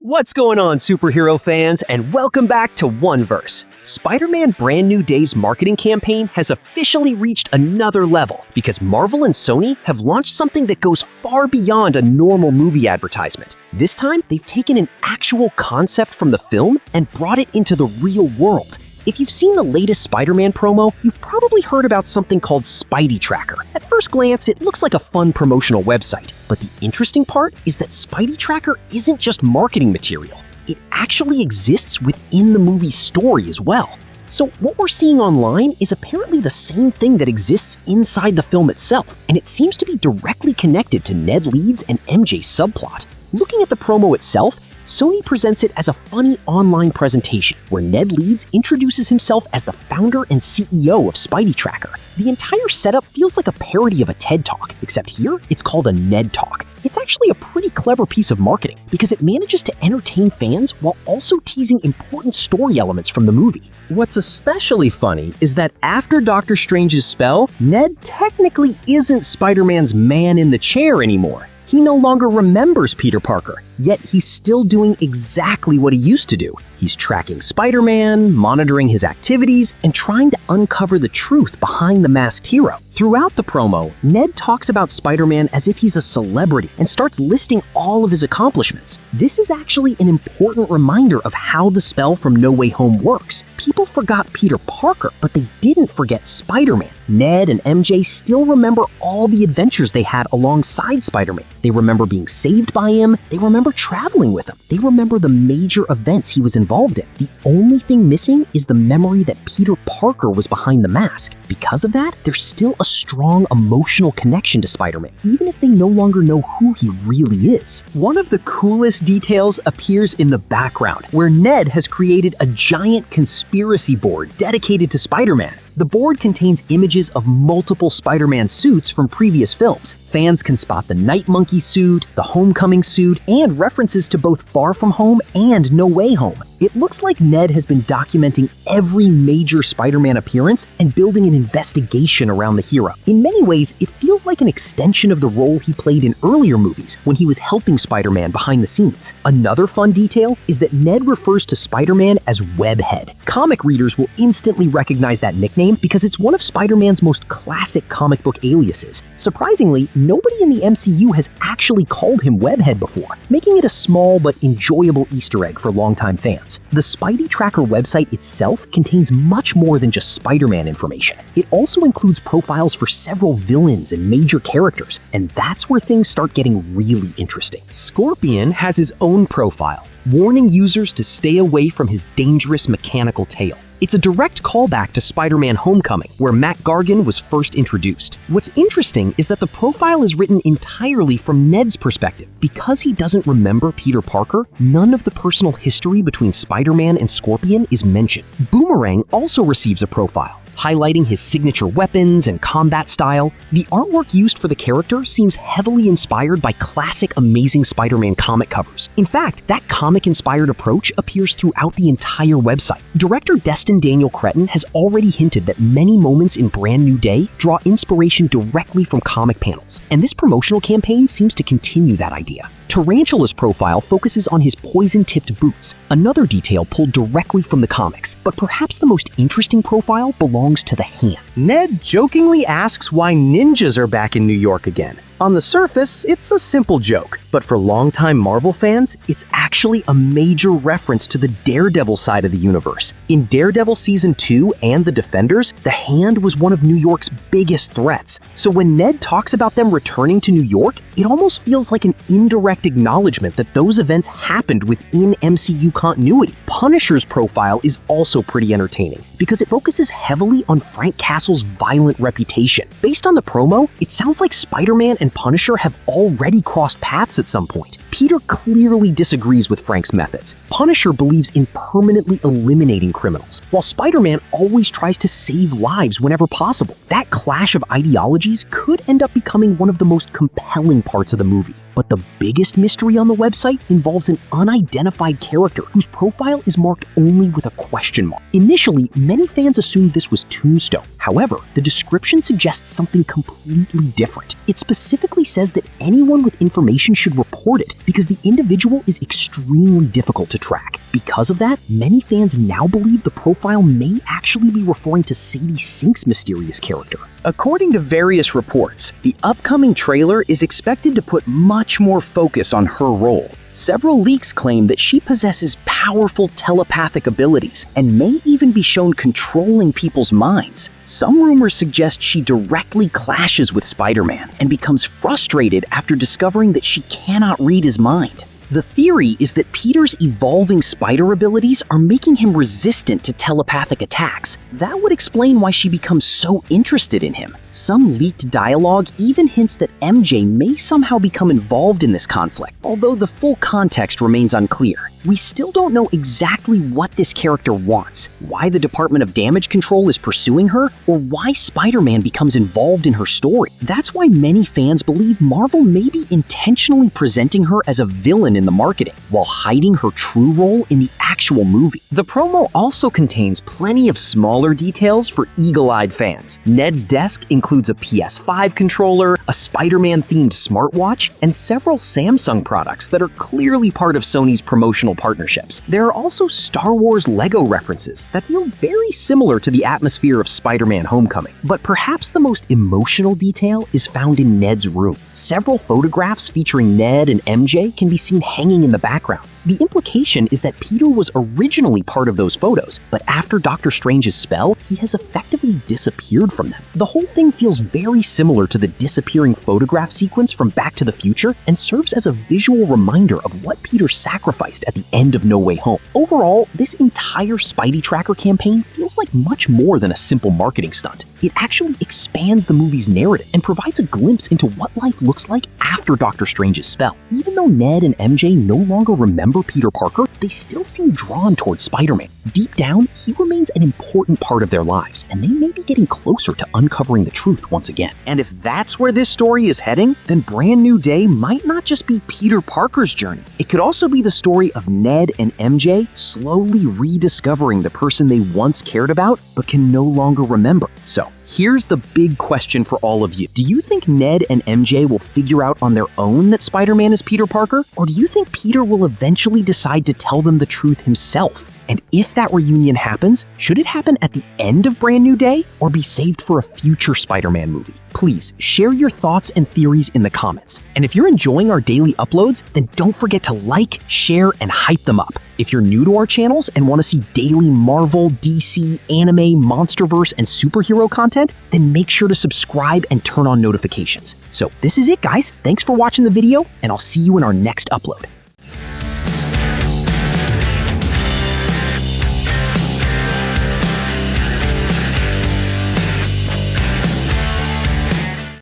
What's going on, superhero fans, and welcome back to OneVerse. Spider-Man Brand New Day's marketing campaign has officially reached another level because Marvel and Sony have launched something that goes far beyond a normal movie advertisement. This time, they've taken an actual concept from the film and brought it into the real world. If you've seen the latest Spider-Man promo, you've probably heard about something called Spidey Tracker. At first glance, it looks like a fun promotional website, but the interesting part is that Spidey Tracker isn't just marketing material. It actually exists within the movie's story as well. So what we're seeing online is apparently the same thing that exists inside the film itself, and it seems to be directly connected to Ned Leeds and MJ's subplot. Looking at the promo itself, Sony presents it as a funny online presentation where Ned Leeds introduces himself as the founder and CEO of Spidey Tracker. The entire setup feels like a parody of a TED Talk, except here it's called a Ned Talk. It's actually a pretty clever piece of marketing because it manages to entertain fans while also teasing important story elements from the movie. What's especially funny is that after Doctor Strange's spell, Ned technically isn't Spider-Man's man in the chair anymore. He no longer remembers Peter Parker, yet he's still doing exactly what he used to do. He's tracking Spider-Man, monitoring his activities, and trying to uncover the truth behind the masked hero. Throughout the promo, Ned talks about Spider-Man as if he's a celebrity and starts listing all of his accomplishments. This is actually an important reminder of how the spell from No Way Home works. People forgot Peter Parker, but they didn't forget Spider-Man. Ned and MJ still remember all the adventures they had alongside Spider-Man. They remember being saved by him, they remember traveling with him, they remember the major events he was involved in. The only thing missing is the memory that Peter Parker was behind the mask. Because of that, there's still a strong emotional connection to Spider-Man, even if they no longer know who he really is. One of the coolest details appears in the background, where Ned has created a giant conspiracy board dedicated to Spider-Man. The board contains images of multiple Spider-Man suits from previous films. Fans can spot the Night Monkey suit, the Homecoming suit, and references to both Far From Home and No Way Home. It looks like Ned has been documenting every major Spider-Man appearance and building an investigation around the hero. In many ways, it feels like an extension of the role he played in earlier movies when he was helping Spider-Man behind the scenes. Another fun detail is that Ned refers to Spider-Man as Webhead. Comic readers will instantly recognize that nickname because it's one of Spider-Man's most classic comic book aliases. Surprisingly, nobody in the MCU has actually called him Webhead before, making it a small but enjoyable Easter egg for longtime fans. The Spidey Tracker website itself contains much more than just Spider-Man information. It also includes profiles for several villains and major characters, and that's where things start getting really interesting. Scorpion has his own profile, warning users to stay away from his dangerous mechanical tail. It's a direct callback to Spider-Man Homecoming, where Matt Gargan was first introduced. What's interesting is that the profile is written entirely from Ned's perspective. Because he doesn't remember Peter Parker, none of the personal history between Spider-Man and Scorpion is mentioned. Boomerang also receives a profile, highlighting his signature weapons and combat style. The artwork used for the character seems heavily inspired by classic Amazing Spider-Man comic covers. In fact, that comic-inspired approach appears throughout the entire website. Director Destin Daniel Cretton has already hinted that many moments in Brand New Day draw inspiration directly from comic panels, and this promotional campaign seems to continue that idea. Tarantula's profile focuses on his poison-tipped boots, another detail pulled directly from the comics, but perhaps the most interesting profile belongs to the hand. Ned jokingly asks why ninjas are back in New York again. On the surface, it's a simple joke, but for longtime Marvel fans, it's actually a major reference to the Daredevil side of the universe. In Daredevil Season 2 and The Defenders, the Hand was one of New York's biggest threats. So when Ned talks about them returning to New York, it almost feels like an indirect acknowledgement that those events happened within MCU continuity. Punisher's profile is also pretty entertaining because it focuses heavily on Frank Castle's violent reputation. Based on the promo, it sounds like Spider-Man and Punisher have already crossed paths at some point. Peter clearly disagrees with Frank's methods. Punisher believes in permanently eliminating criminals, while Spider-Man always tries to save lives whenever possible. That clash of ideologies could end up becoming one of the most compelling parts of the movie. But the biggest mystery on the website involves an unidentified character whose profile is marked only with a question mark. Initially, many fans assumed this was Tombstone. However, the description suggests something completely different. It specifically says that anyone with information should report it because the individual is extremely difficult to track. Because of that, many fans now believe the profile may actually be referring to Sadie Sink's mysterious character. According to various reports, the upcoming trailer is expected to put much more focus on her role. Several leaks claim that she possesses powerful telepathic abilities and may even be shown controlling people's minds. Some rumors suggest she directly clashes with Spider-Man and becomes frustrated after discovering that she cannot read his mind. The theory is that Peter's evolving spider abilities are making him resistant to telepathic attacks. That would explain why she becomes so interested in him. Some leaked dialogue even hints that MJ may somehow become involved in this conflict, although the full context remains unclear. We still don't know exactly what this character wants, why the Department of Damage Control is pursuing her, or why Spider-Man becomes involved in her story. That's why many fans believe Marvel may be intentionally presenting her as a villain in the marketing, while hiding her true role in the actual movie. The promo also contains plenty of smaller details for eagle-eyed fans. Ned's desk includes a PS5 controller, a Spider-Man-themed smartwatch, and several Samsung products that are clearly part of Sony's promotional partnerships. There are also Star Wars Lego references that feel very similar to the atmosphere of Spider-Man Homecoming. But perhaps the most emotional detail is found in Ned's room. Several photographs featuring Ned and MJ can be seen hanging in the background. The implication is that Peter was originally part of those photos, but after Doctor Strange's spell, he has effectively disappeared from them. The whole thing feels very similar to the disappearing photograph sequence from Back to the Future and serves as a visual reminder of what Peter sacrificed at the end of No Way Home. Overall, this entire Spidey Tracker campaign feels like much more than a simple marketing stunt. It actually expands the movie's narrative and provides a glimpse into what life looks like after Doctor Strange's spell. Even though Ned and MJ no longer remember Peter Parker, they still seem drawn towards Spider-Man. Deep down, he remains an important part of their lives, and they may be getting closer to uncovering the truth once again. And if that's where this story is heading, then Brand New Day might not just be Peter Parker's journey. It could also be the story of Ned and MJ slowly rediscovering the person they once cared about but can no longer remember. So, here's the big question for all of you. Do you think Ned and MJ will figure out on their own that Spider-Man is Peter Parker? Or do you think Peter will eventually decide to tell them the truth himself? And if that reunion happens, should it happen at the end of Brand New Day or be saved for a future Spider-Man movie? Please share your thoughts and theories in the comments. And if you're enjoying our daily uploads, then don't forget to like, share, and hype them up. If you're new to our channels and want to see daily Marvel, DC, anime, MonsterVerse, and superhero content, then make sure to subscribe and turn on notifications. So this is it, guys. Thanks for watching the video, and I'll see you in our next upload.